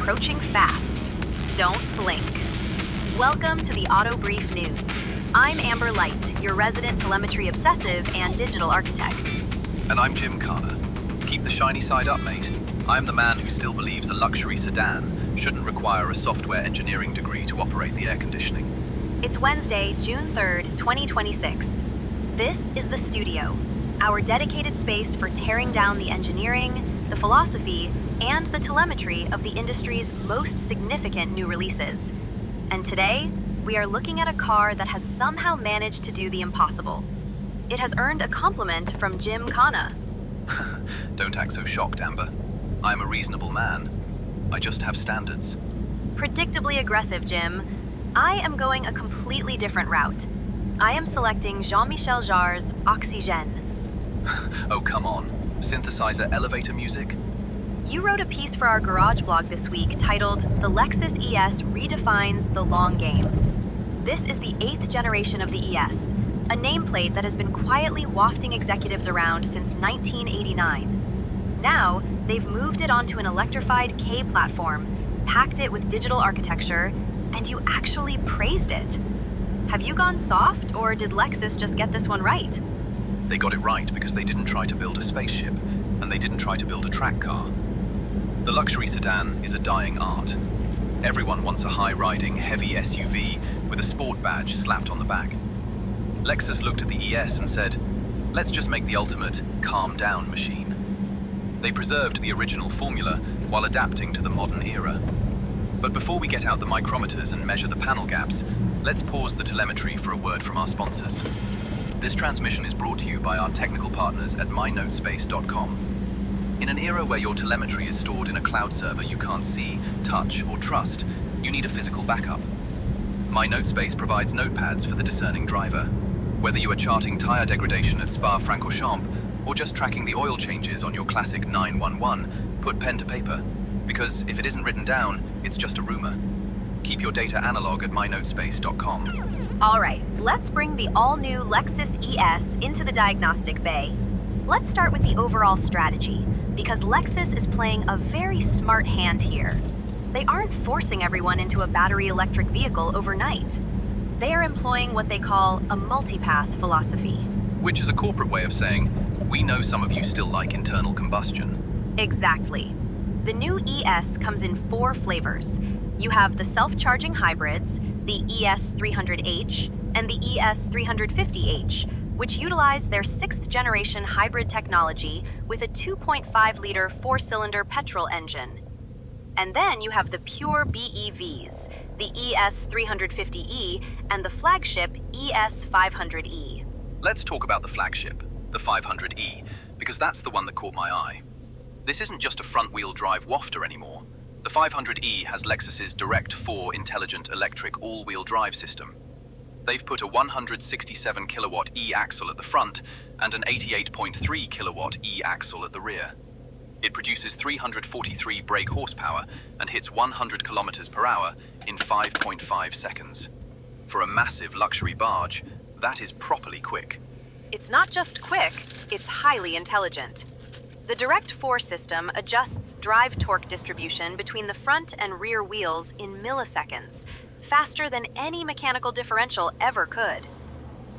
approaching fast. Don't blink. Welcome to the Auto Brief News. I'm Amber Light, your resident telemetry obsessive and digital architect. And I'm Jim Carter. Keep the shiny side up, mate. I'm the man who still believes a luxury sedan shouldn't require a software engineering degree to operate the air conditioning. It's Wednesday, June 3rd, 2026. This is the studio, our dedicated space for tearing down the engineering, the philosophy, and the telemetry of the industry's most significant new releases. And today, we are looking at a car that has somehow managed to do the impossible. It has earned a compliment from Jim Carter. Don't act so shocked, Amber. I'm a reasonable man. I just have standards. Predictably aggressive, Jim. I am going a completely different route. I am selecting Jean-Michel Jarre's Oxygène. Oh, come on. Synthesizer elevator music? You wrote a piece for our garage blog this week titled "The Lexus ES Redefines the Long Game." This is the 8th generation of the ES, a nameplate that has been quietly wafting executives around since 1989. Now, they've moved it onto an electrified K platform, packed it with digital architecture, and you actually praised it. Have you gone soft, or did Lexus just get this one right? They got it right because they didn't try to build a spaceship, and they didn't try to build a track car. The luxury sedan is a dying art. Everyone wants a high-riding, heavy SUV with a sport badge slapped on the back. Lexus looked at the ES and said, let's just make the ultimate calm-down machine. They preserved the original formula while adapting to the modern era. But before we get out the micrometers and measure the panel gaps, let's pause the telemetry for a word from our sponsors. This transmission is brought to you by our technical partners at mynotespace.com. In an era where your telemetry is stored in a cloud server you can't see, touch, or trust, you need a physical backup. MyNotespace provides notepads for the discerning driver. Whether you are charting tire degradation at Spa-Francorchamps or just tracking the oil changes on your classic 911, put pen to paper. Because if it isn't written down, it's just a rumor. Keep your data analog at mynotespace.com. All right, let's bring the all-new Lexus ES into the diagnostic bay. Let's start with the overall strategy, because Lexus is playing a very smart hand here. They aren't forcing everyone into a battery electric vehicle overnight. They are employing what they call a multipath philosophy. Which is a corporate way of saying, we know some of you still like internal combustion. Exactly. The new ES comes in 4 flavors. You have the self-charging hybrids, the ES300H, and the ES350H, which utilize their 6th generation hybrid technology with a 2.5-liter 4-cylinder petrol engine. And then you have the pure BEVs, the ES350E and the flagship ES500E. Let's talk about the flagship, the 500E, because that's the one that caught my eye. This isn't just a front-wheel drive wafter anymore. The 500E has Lexus's Direct 4 intelligent electric all-wheel drive system. They've put a 167 kilowatt E-axle at the front and an 88.3 kilowatt E-axle at the rear. It produces 343 brake horsepower and hits 100 kilometers per hour in 5.5 seconds. For a massive luxury barge, that is properly quick. It's not just quick, it's highly intelligent. The Direct 4 system adjusts drive torque distribution between the front and rear wheels in milliseconds, faster than any mechanical differential ever could.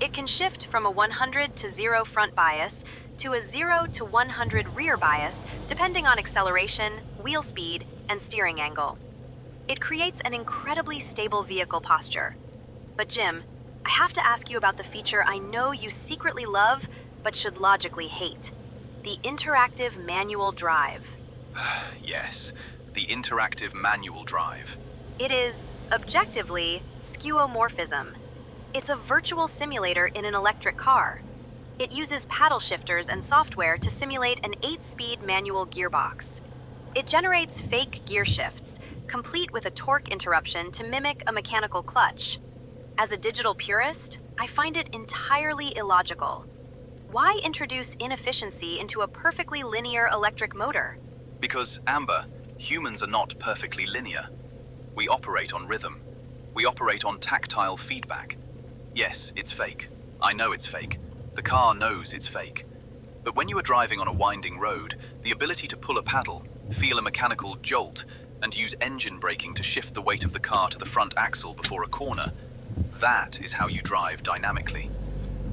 It can shift from a 100 to 0 front bias to a 0 to 100 rear bias, depending on acceleration, wheel speed, and steering angle. It creates an incredibly stable vehicle posture. But Jim, I have to ask you about the feature I know you secretly love, but should logically hate. The interactive manual drive. Yes, the interactive manual drive. It is, objectively, skeuomorphism. It's a virtual simulator in an electric car. It uses paddle shifters and software to simulate an 8-speed manual gearbox. It generates fake gear shifts, complete with a torque interruption to mimic a mechanical clutch. As a digital purist, I find it entirely illogical. Why introduce inefficiency into a perfectly linear electric motor? Because, Amber, humans are not perfectly linear. We operate on rhythm. We operate on tactile feedback. Yes, it's fake. I know it's fake. The car knows it's fake. But when you are driving on a winding road, the ability to pull a paddle, feel a mechanical jolt, and use engine braking to shift the weight of the car to the front axle before a corner, that is how you drive dynamically.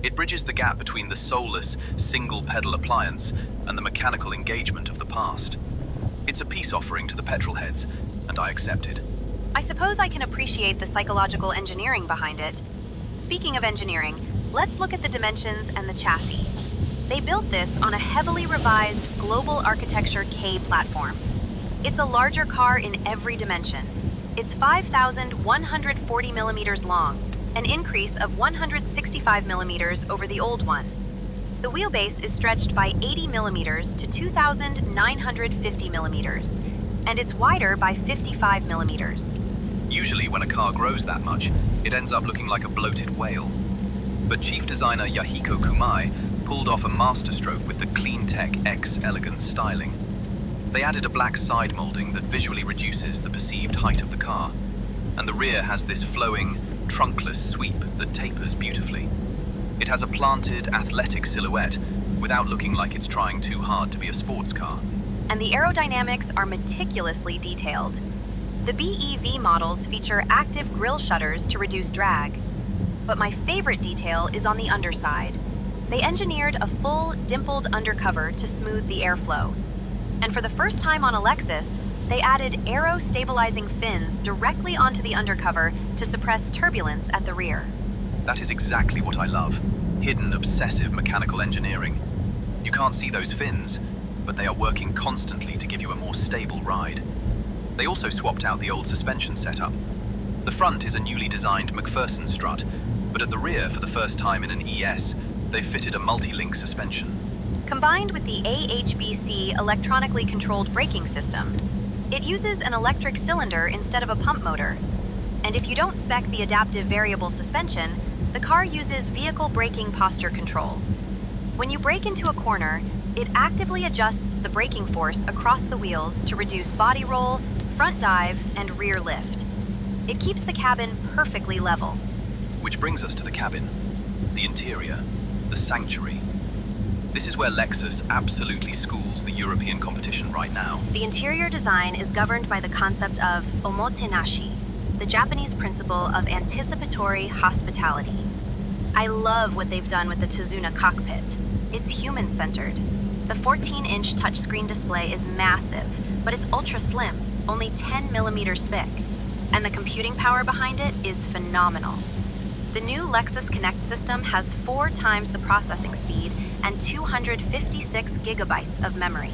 It bridges the gap between the soulless, single-pedal appliance and the mechanical engagement of the past. It's a peace offering to the petrol heads, and I accepted. I suppose I can appreciate the psychological engineering behind it. Speaking of engineering, let's look at the dimensions and the chassis. They built this on a heavily revised Global Architecture K platform. It's a larger car in every dimension. It's 5,140 millimeters long, an increase of 165 millimeters over the old one. The wheelbase is stretched by 80 millimeters to 2,950 millimeters, and it's wider by 55 millimeters. Usually when a car grows that much, it ends up looking like a bloated whale. But chief designer Yahiko Kumai pulled off a masterstroke with the Cleantech X elegant styling. They added a black side molding that visually reduces the perceived height of the car, and the rear has this flowing, trunkless sweep that tapers beautifully. It has a planted, athletic silhouette without looking like it's trying too hard to be a sports car. And the aerodynamics are meticulously detailed. The BEV models feature active grille shutters to reduce drag. But my favorite detail is on the underside. They engineered a full, dimpled undercover to smooth the airflow. And for the first time on a Lexus, they added aero-stabilizing fins directly onto the undercover to suppress turbulence at the rear. That is exactly what I love. Hidden, obsessive mechanical engineering. You can't see those fins, but they are working constantly to give you a more stable ride. They also swapped out the old suspension setup. The front is a newly designed McPherson strut, but at the rear, for the first time in an ES, they've fitted a multi-link suspension. Combined with the AHBC electronically controlled braking system, it uses an electric cylinder instead of a pump motor. And if you don't spec the adaptive variable suspension, the car uses vehicle braking posture control. When you brake into a corner, it actively adjusts the braking force across the wheels to reduce body roll, front dive, and rear lift. It keeps the cabin perfectly level. Which brings us to the cabin. The interior. The sanctuary. This is where Lexus absolutely schools the European competition right now. The interior design is governed by the concept of omotenashi, the Japanese principle of anticipatory hospitality. I love what they've done with the Tazuna cockpit. It's human-centered. The 14-inch touchscreen display is massive, but it's ultra-slim, only 10 millimeters thick, and the computing power behind it is phenomenal. The new Lexus Connect system has 4 times the processing speed and 256 gigabytes of memory.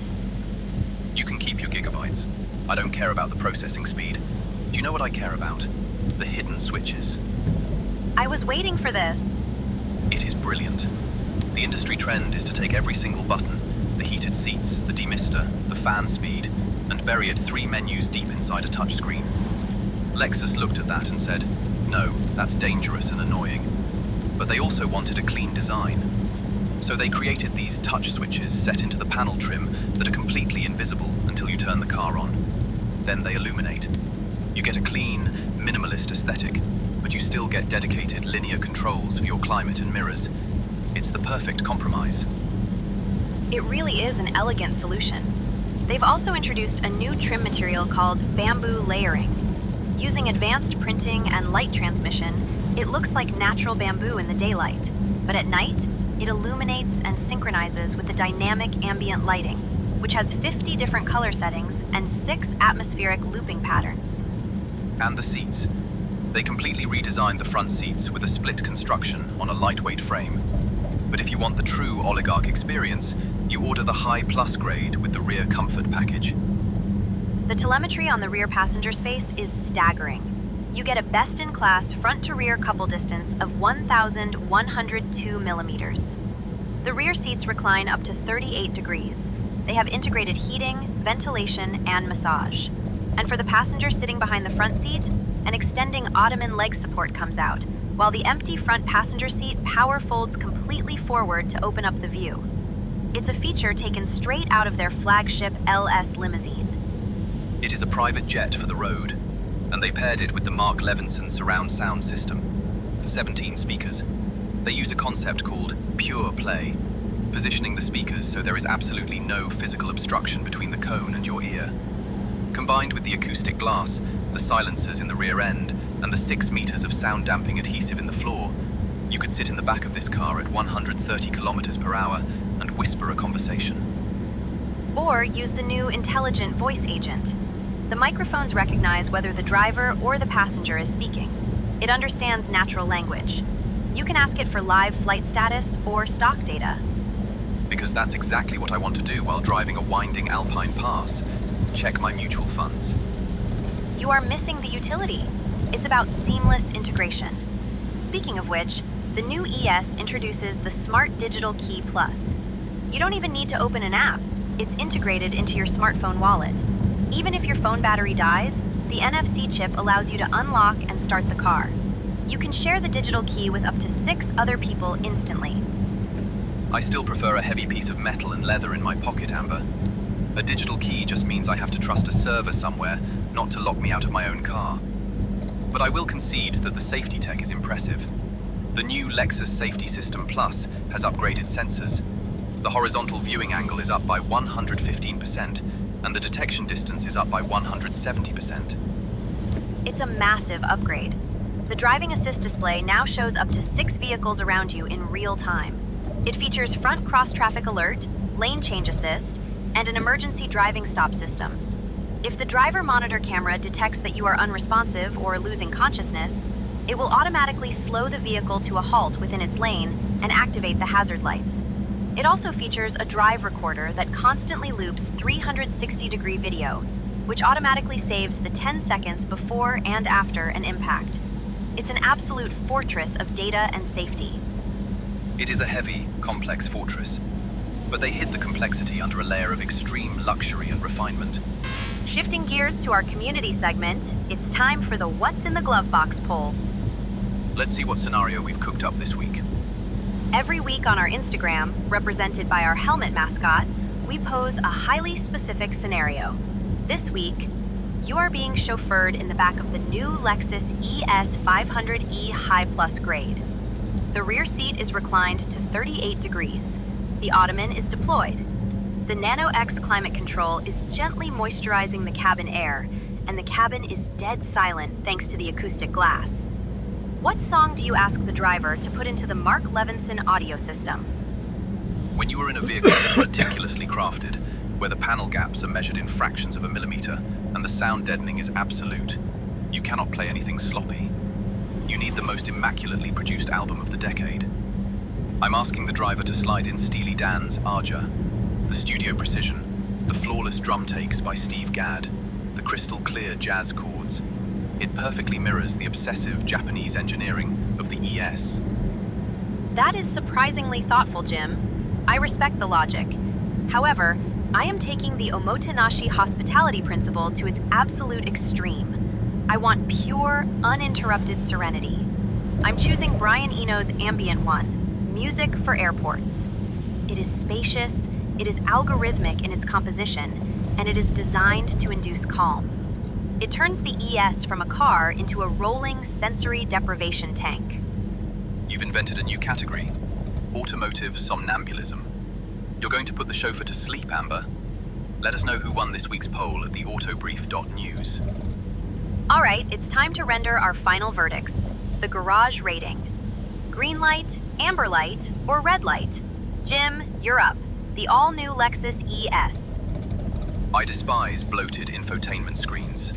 You can keep your gigabytes. I don't care about the processing speed. Do you know what I care about? The hidden switches. I was waiting for this. It is brilliant. The industry trend is to take every single button, the heated seats, the demister, the fan speed, and bury it 3 menus deep inside a touchscreen. Lexus looked at that and said, no, that's dangerous and annoying. But they also wanted a clean design. So they created these touch switches set into the panel trim that are completely invisible until you turn the car on. Then they illuminate. You get a clean, minimalist aesthetic, but you still get dedicated linear controls for your climate and mirrors. It's the perfect compromise. It really is an elegant solution. They've also introduced a new trim material called bamboo layering. Using advanced printing and light transmission, it looks like natural bamboo in the daylight, but at night, it illuminates and synchronizes with the dynamic ambient lighting, which has 50 different color settings and 6 atmospheric looping patterns. And the seats. They completely redesigned the front seats with a split construction on a lightweight frame. But if you want the true oligarch experience, you order the High Plus grade with the rear comfort package. The telemetry on the rear passenger space is staggering. You get a best-in-class front-to-rear couple distance of 1,102 millimeters. The rear seats recline up to 38 degrees. They have integrated heating, ventilation, and massage. And for the passenger sitting behind the front seat, an extending ottoman leg support comes out, while the empty front passenger seat power folds completely forward to open up the view. It's a feature taken straight out of their flagship LS limousine. It is a private jet for the road, and they paired it with the Mark Levinson surround sound system. 17 speakers. They use a concept called pure play, positioning the speakers so there is absolutely no physical obstruction between the cone and your ear. Combined with the acoustic glass, the silencers in the rear end, and the 6 meters of sound-damping adhesive in the floor, you could sit in the back of this car at 130 kilometers per hour and whisper a conversation. Or use the new intelligent voice agent. The microphones recognize whether the driver or the passenger is speaking. It understands natural language. You can ask it for live flight status or stock data. Because that's exactly what I want to do while driving a winding alpine pass. Check my mutual funds. You are missing the utility. It's about seamless integration. Speaking of which, the new ES introduces the Smart Digital Key Plus. You don't even need to open an app. It's integrated into your smartphone wallet. Even if your phone battery dies, the NFC chip allows you to unlock and start the car. You can share the digital key with up to 6 other people instantly. I still prefer a heavy piece of metal and leather in my pocket, Amber. A digital key just means I have to trust a server somewhere, not to lock me out of my own car. But I will concede that the safety tech is impressive. The new Lexus Safety System Plus has upgraded sensors. The horizontal viewing angle is up by 115%, and the detection distance is up by 170%. It's a massive upgrade. The driving assist display now shows up to 6 vehicles around you in real time. It features front cross-traffic alert, lane change assist, and an emergency driving stop system. If the driver monitor camera detects that you are unresponsive or losing consciousness, it will automatically slow the vehicle to a halt within its lane and activate the hazard lights. It also features a drive recorder that constantly loops 360-degree video, which automatically saves the 10 seconds before and after an impact. It's an absolute fortress of data and safety. It is a heavy, complex fortress, but they hid the complexity under a layer of extreme luxury and refinement. Shifting gears to our community segment, it's time for the What's in the Glove Box poll. Let's see what scenario we've cooked up this week. Every week on our Instagram, represented by our helmet mascot, we pose a highly specific scenario. This week, you are being chauffeured in the back of the new Lexus ES 500e High Plus grade. The rear seat is reclined to 38 degrees. The ottoman is deployed. The Nano X climate control is gently moisturizing the cabin air, and the cabin is dead silent thanks to the acoustic glass. What song do you ask the driver to put into the Mark Levinson audio system? When you are in a vehicle that's meticulously crafted, where the panel gaps are measured in fractions of a millimeter, and the sound deadening is absolute, you cannot play anything sloppy. You need the most immaculately produced album of the decade. I'm asking the driver to slide in Steely Dan's Arja, the studio precision, the flawless drum takes by Steve Gadd, the crystal clear jazz chords. It perfectly mirrors the obsessive Japanese engineering of the ES. That is surprisingly thoughtful, Jim. I respect the logic. However, I am taking the Omotenashi hospitality principle to its absolute extreme. I want pure, uninterrupted serenity. I'm choosing Brian Eno's Ambient One, Music for Airports. It is spacious, it is algorithmic in its composition, and it is designed to induce calm. It turns the ES from a car into a rolling sensory deprivation tank. You've invented a new category, automotive somnambulism. You're going to put the chauffeur to sleep, Amber. Let us know who won this week's poll at the autobrief.news. All right, it's time to render our final verdicts. The garage rating. Green light, amber light, or red light? Jim, you're up. The all-new Lexus ES. I despise bloated infotainment screens.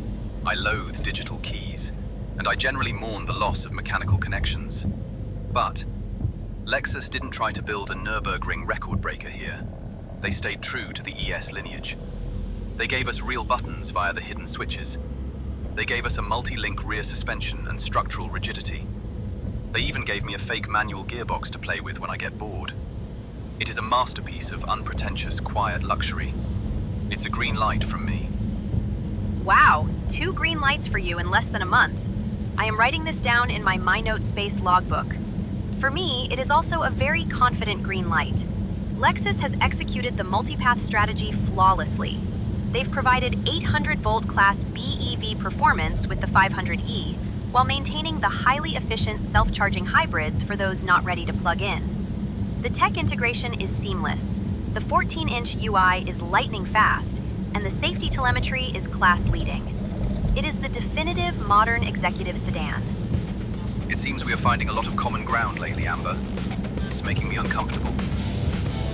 I loathe digital keys, and I generally mourn the loss of mechanical connections. But Lexus didn't try to build a Nürburgring record breaker here. They stayed true to the ES lineage. They gave us real buttons via the hidden switches. They gave us a multi-link rear suspension and structural rigidity. They even gave me a fake manual gearbox to play with when I get bored. It is a masterpiece of unpretentious, quiet luxury. It's a green light from me. Wow, 2 green lights for you in less than a month. I am writing this down in my MyNotespace logbook. For me, it is also a very confident green light. Lexus has executed the multipath strategy flawlessly. They've provided 800-volt class BEV performance with the 500e, while maintaining the highly efficient self-charging hybrids for those not ready to plug in. The tech integration is seamless. The 14-inch UI is lightning fast, and the safety telemetry is class-leading. It is the definitive modern executive sedan. It seems we are finding a lot of common ground lately, Amber. It's making me uncomfortable.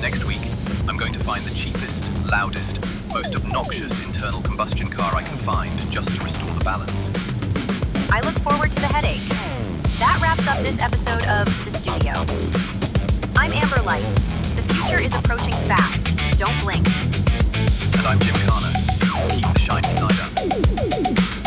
Next week, I'm going to find the cheapest, loudest, most obnoxious internal combustion car I can find just to restore the balance. I look forward to the headache. That wraps up this episode of The Studio. I'm Amber Light. The future is approaching fast. Don't blink. And I'm Jim Carner. Keep the shiny side up.